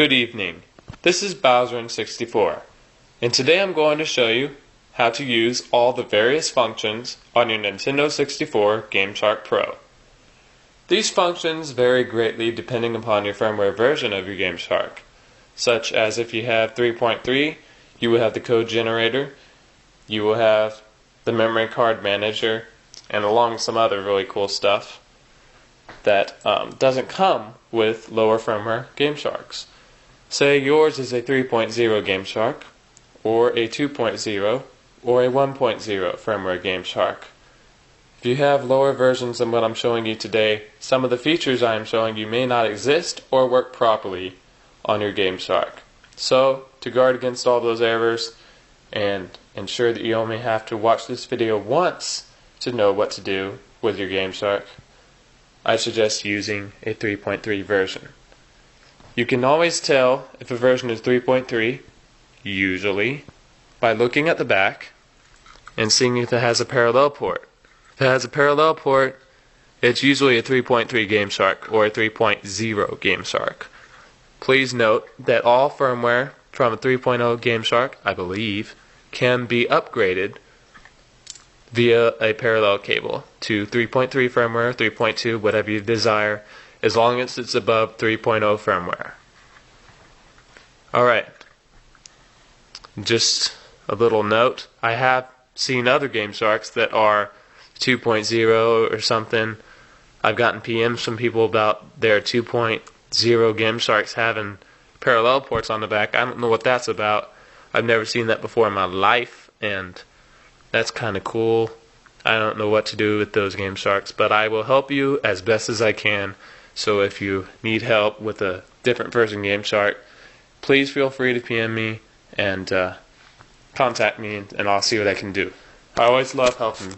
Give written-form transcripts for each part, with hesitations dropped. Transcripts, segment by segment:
Good evening. This is Bowsering64, and today I'm going to show you how to use all the various functions on your Nintendo 64 Gameshark Pro. These functions vary greatly depending upon your firmware version of your Gameshark, such as if you have 3.3, you will have the code generator, you will have the memory card manager, and along with some other really cool stuff that doesn't come with lower firmware Gamesharks. Say yours is a 3.0 Gameshark, or a 2.0, or a 1.0 firmware Gameshark. If you have lower versions than what I'm showing you today, some of the features I am showing you may not exist or work properly on your Gameshark. So, to guard against all those errors and ensure that you only have to watch this video once to know what to do with your Gameshark, I suggest using a 3.3 version. You can always tell if a version is 3.3, usually, by looking at the back and seeing if it has a parallel port. If it has a parallel port, it's usually a 3.3 Gameshark or a 3.0 Gameshark. Please note that all firmware from a 3.0 Gameshark, I believe, can be upgraded via a parallel cable to 3.3 firmware, 3.2, whatever you desire, as long as it's above 3.0 firmware. Alright, just a little note, I have seen other Gamesharks that are 2.0 or something. I've gotten PMs from people about their 2.0 Gamesharks having parallel ports on the back. I don't know what that's about. I've never seen that before in my life, and that's kind of cool. I don't know what to do with those Gamesharks, but I will help you as best as I can. So if you need help with a different version Gameshark, please feel free to PM me and contact me, and I'll see what I can do. I always love helping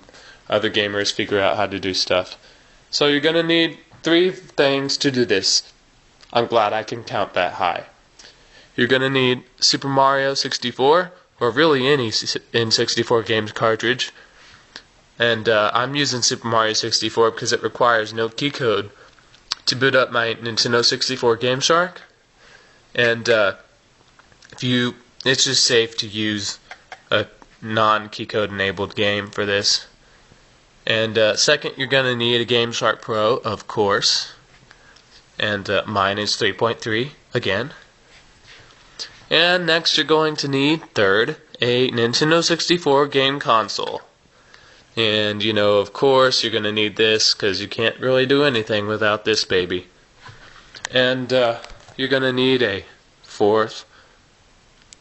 other gamers figure out how to do stuff. So you're going to need 3 things to do this. I'm glad I can count that high. You're going to need Super Mario 64, or really any N64 games cartridge. And I'm using Super Mario 64 because it requires no key code to boot up my Nintendo 64 Gameshark. And it's just safe to use a non-key code enabled game for this. And second, you're going to need a Gameshark Pro, of course. And mine is 3.3 again. And next, you're going to need, third, a Nintendo 64 game console. And, you know, of course, you're going to need this because you can't really do anything without this baby. And you're going to need a fourth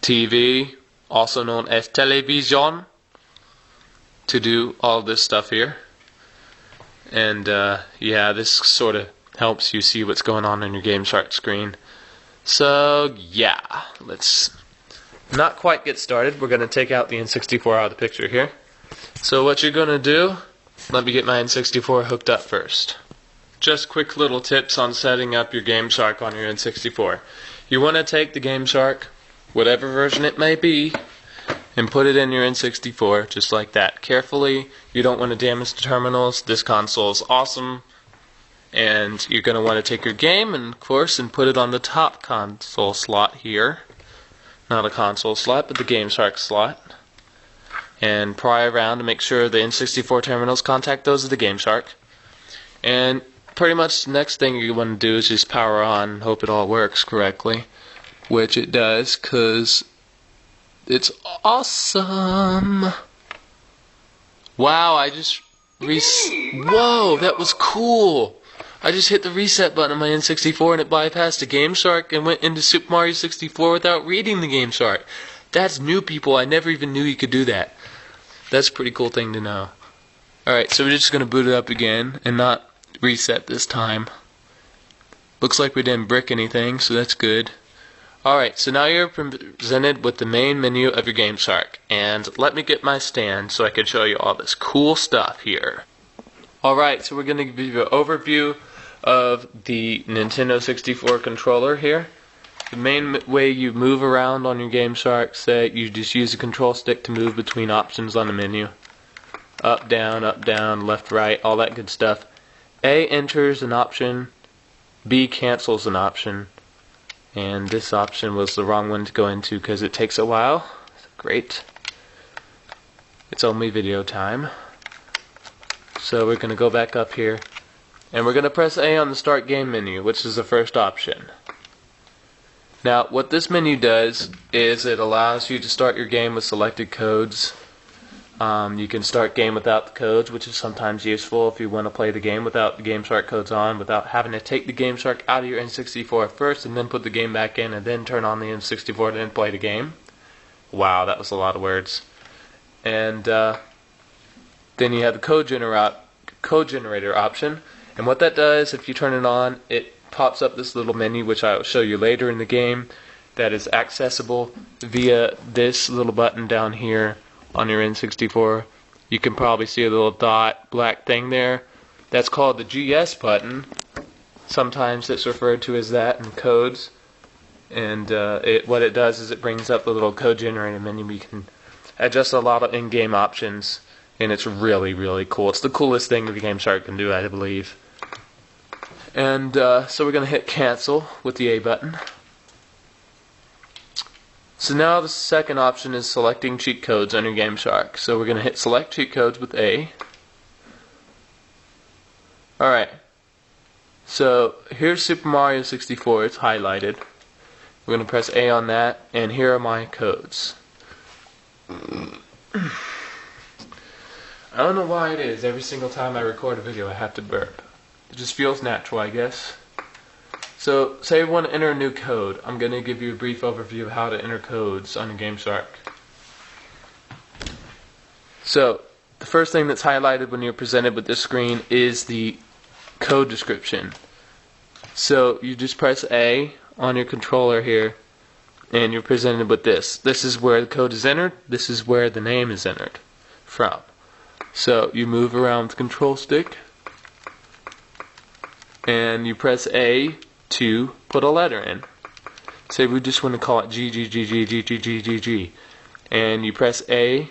TV, also known as television, to do all this stuff here. And, yeah, this sort of helps you see what's going on your Gameshark screen. So, yeah, let's not quite get started. We're going to take out the N64 out of the picture here. So what you're going to do, let me get my N64 hooked up first. Just quick little tips on setting up your Gameshark on your N64. You want to take the Gameshark, whatever version it may be, and put it in your N64, just like that. Carefully, you don't want to damage the terminals. This console is awesome. And you're going to want to take your game, and of course, and put it on the top console slot here. Not a console slot, but the Gameshark slot. And pry around to make sure the N64 terminals contact those of the Gameshark. And pretty much the next thing you want to do is just power on and hope it all works correctly. Which it does, because it's awesome. Wow, I just... Whoa, that was cool. I just hit the reset button on my N64 and it bypassed the Gameshark and went into Super Mario 64 without reading the Gameshark. That's new, people. I never even knew you could do that. That's a pretty cool thing to know. Alright, so we're just going to boot it up again and not reset this time. Looks like we didn't brick anything, so that's good. Alright, so now you're presented with the main menu of your Gameshark. And let me get my stand so I can show you all this cool stuff here. Alright, so we're going to give you an overview of the Nintendo 64 controller here. The main way you move around on your Gameshark, say you just use the control stick to move between options on the menu. Up, down, left, right, all that good stuff. A enters an option, B cancels an option, And this option was the wrong one to go into because it takes a while. Great. It's only video time. So we're going to go back up here and we're going to press A on the Start Game menu, which is the first option. Now what this menu does is it allows you to start your game with selected codes. You can start game without the codes, which is sometimes useful if you want to play the game without the Gameshark codes on, without having to take the Gameshark out of your N64 first and then put the game back in and then turn on the N64 and then play the game. Wow, that was a lot of words. And then you have the code generator option, and what that does, if you turn it on, it pops up this little menu, which I will show you later in the game, that is accessible via this little button down here on your N64. You can probably see a little dot black thing there. That's called the GS button. Sometimes it's referred to as that in codes. And what it does is it brings up the little code generator menu. You can adjust a lot of in-game options, and it's really, really cool. It's the coolest thing that the Gameshark can do, I believe. And so we're going to hit cancel with the A button. So now the second option is selecting cheat codes on your Gameshark. So we're going to hit select cheat codes with A. Alright, so here's Super Mario 64, it's highlighted. We're going to press A on that, and here are my codes. I don't know why it is, every single time I record a video I have to burp. It just feels natural, I guess. So, say we want to enter a new code. I'm going to give you a brief overview of how to enter codes on your Gameshark. So, the first thing that's highlighted when you're presented with this screen is the code description. So, you just press A on your controller here, and you're presented with this. This is where the code is entered. This is where the name is entered from. So, you move around the control stick, and you press A to put a letter in. Say we just want to call it G, G, G, G, G, G, G, G, G. And you press A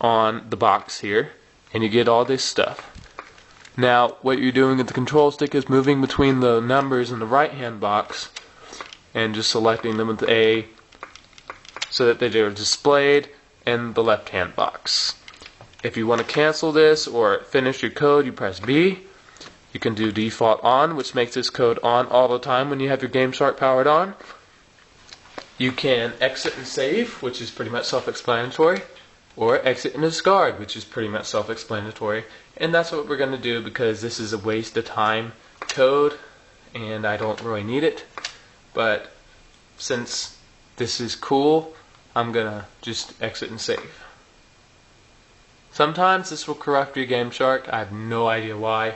on the box here, and you get all this stuff. Now, what you're doing with the control stick is moving between the numbers in the right-hand box and just selecting them with A so that they are displayed in the left-hand box. If you want to cancel this or finish your code, you press B. You can do default on, which makes this code on all the time when you have your Gameshark powered on. You can exit and save, which is pretty much self-explanatory, or exit and discard, which is pretty much self-explanatory. And that's what we're going to do because this is a waste of time code and I don't really need it. But since this is cool, I'm going to just exit and save. Sometimes this will corrupt your Gameshark. I have no idea why.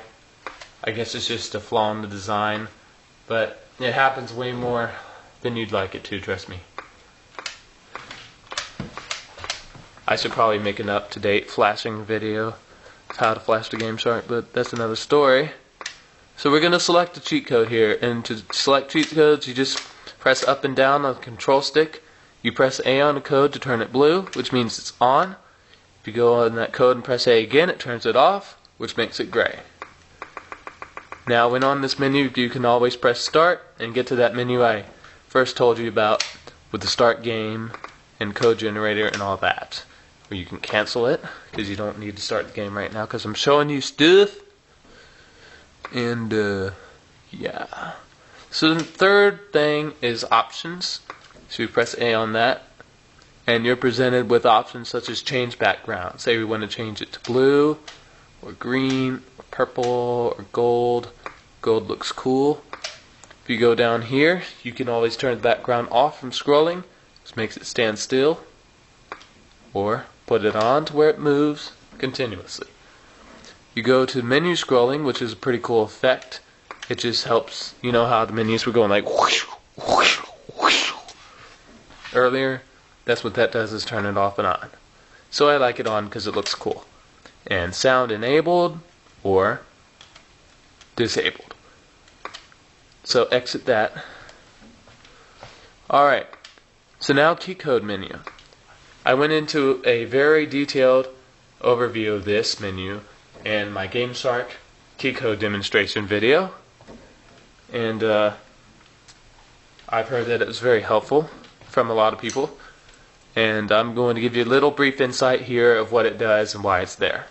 I guess it's just a flaw in the design, but it happens way more than you'd like it to, trust me. I should probably make an up-to-date flashing video of how to flash the Gameshark, but that's another story. So we're going to select a cheat code here, and to select cheat codes you just press up and down on the control stick. You press A on the code to turn it blue, which means it's on. If you go on that code and press A again, it turns it off, which makes it gray. Now when on this menu, you can always press start and get to that menu I first told you about with the start game and code generator and all that. Or you can cancel it because you don't need to start the game right now because I'm showing you stuff. And yeah. So the third thing is options. So you press A on that and you're presented with options such as change background. Say we want to change it to blue or green or purple or gold. Gold looks cool. If you go down here, you can always turn the background off from scrolling. This makes it stand still. Or put it on to where it moves continuously. You go to menu scrolling, which is a pretty cool effect. It just helps, you know how the menus were going like whoosh, whoosh, whoosh. Earlier, that's what that does, is turn it off and on. So I like it on because it looks cool. And sound enabled or disabled. So exit that. Alright, so now key code menu. I went into a very detailed overview of this menu in my Gameshark key code demonstration video. And I've heard that it was very helpful from a lot of people, and I'm going to give you a little brief insight here of what it does and why it's there.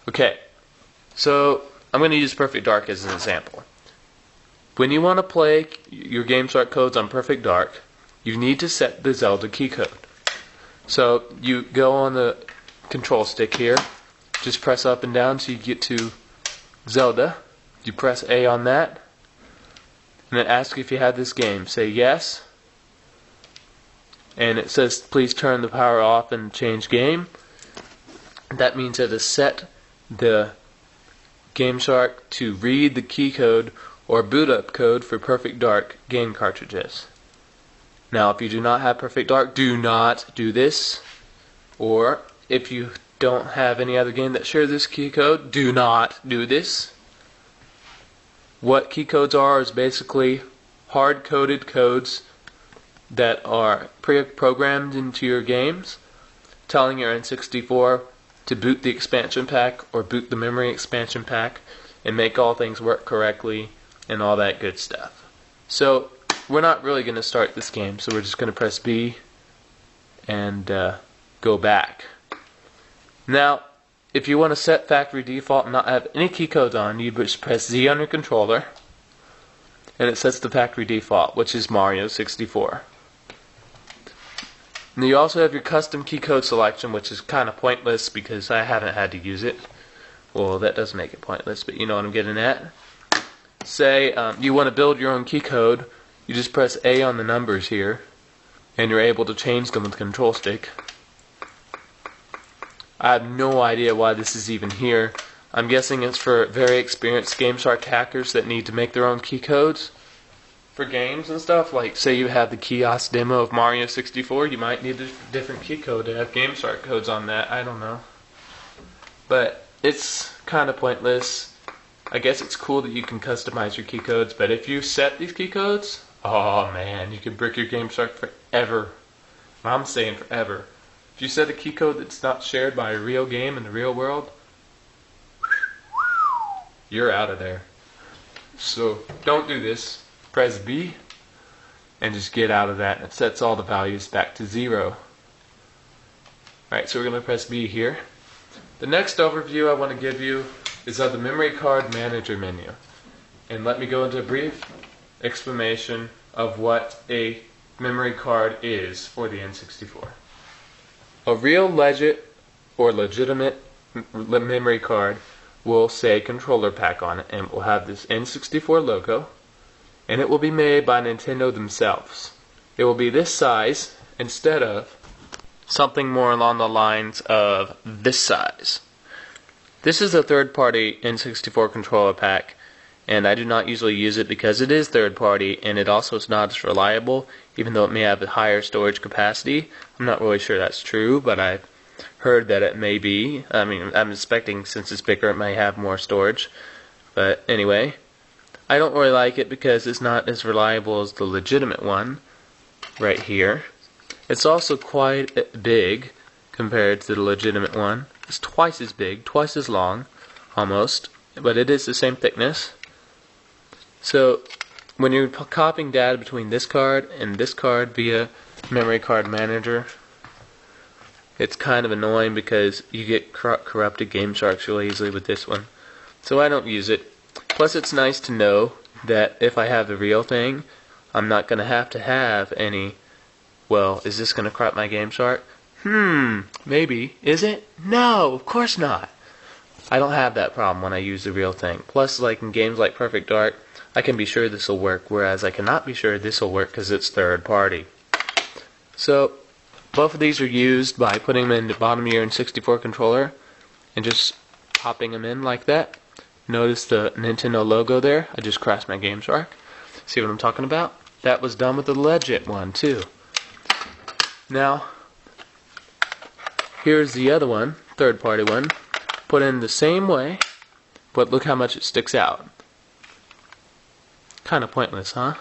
Okay, so I'm going to use Perfect Dark as an example. When you want to play your Gameshark codes on Perfect Dark, you need to set the Zelda key code. So you go on the control stick here, just press up and down so you get to Zelda. You press A on that, and it asks if you have this game. Say yes, and it says please turn the power off and change game. That means it has set the Gameshark to read the key code or boot up code for Perfect Dark game cartridges. Now, if you do not have Perfect Dark, do not do this. Or if you don't have any other game that shares this key code, do not do this. What key codes are is basically hard-coded codes that are pre-programmed into your games, telling your N64 to boot the expansion pack or boot the memory expansion pack and make all things work correctly and all that good stuff. So we're not really going to start this game, so we're just going to press B and go back. Now, if you want to set factory default and not have any key codes on, you just press Z on your controller, and it sets the factory default, which is Mario 64. And you also have your custom key code selection, which is kind of pointless because I haven't had to use it. Well, that does make it pointless, but you know what I'm getting at. Say you want to build your own key code, you just press A on the numbers here, and you're able to change them with the control stick. I have no idea why this is even here. I'm guessing it's for very experienced Gameshark hackers that need to make their own key codes for games and stuff. Like, say you have the kiosk demo of Mario 64, you might need a different key code to have Gameshark codes on that. I don't know. But it's kind of pointless. I guess it's cool that you can customize your key codes, but if you set these key codes, oh man, you can brick your Gameshark forever. I'm saying forever. If you set a key code that's not shared by a real game in the real world, you're out of there. So don't do this. Press B and just get out of that, and it sets all the values back to 0. Alright, so we're going to press B here. The next overview I want to give you is of the memory card manager menu. And let me go into a brief explanation of what a memory card is for the N64. A real legit or legitimate memory card will say controller pack on it, and it will have this N64 logo, and it will be made by Nintendo themselves. It will be this size instead of something more along the lines of this size. This is a third-party N64 controller pack, and I do not usually use it because it is third-party, and it also is not as reliable, even though it may have a higher storage capacity. I'm not really sure that's true, but I've heard that it may be. I mean, I'm expecting since it's bigger it may have more storage. But anyway, I don't really like it because it's not as reliable as the legitimate one right here. It's also quite big compared to the legitimate one. It's twice as big, twice as long, almost, but it is the same thickness. So when you're copying data between this card and this card via memory card manager, it's kind of annoying because you get corrupted Gamesharks really easily with this one. So I don't use it. Plus it's nice to know that if I have the real thing, I'm not going to have any, well, is this going to corrupt my Gameshark? Maybe. Is it? No, of course not. I don't have that problem when I use the real thing. Plus, like in games like Perfect Dark, I can be sure this will work, whereas I cannot be sure this will work because it's third party. So, both of these are used by putting them in the bottom of your N64 controller and just popping them in like that. Notice the Nintendo logo there. I just crashed my Gameshark. See what I'm talking about? That was done with the legit one too. Now, here's the other one, third party one, put in the same way, but look how much it sticks out. Kind of pointless, huh?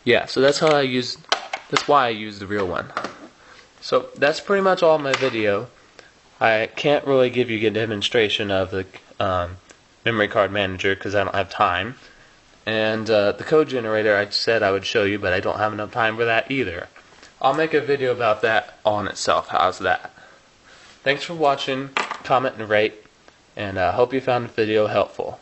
Yeah, so that's why I use the real one. So that's pretty much all my video. I can't really give you a demonstration of the memory card manager because I don't have time. And the code generator I said I would show you, but I don't have enough time for that either. I'll make a video about that on itself. How's that? Thanks for watching, comment and rate, and I hope you found the video helpful.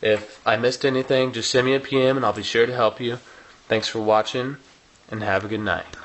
If I missed anything, just send me a PM and I'll be sure to help you. Thanks for watching, and have a good night.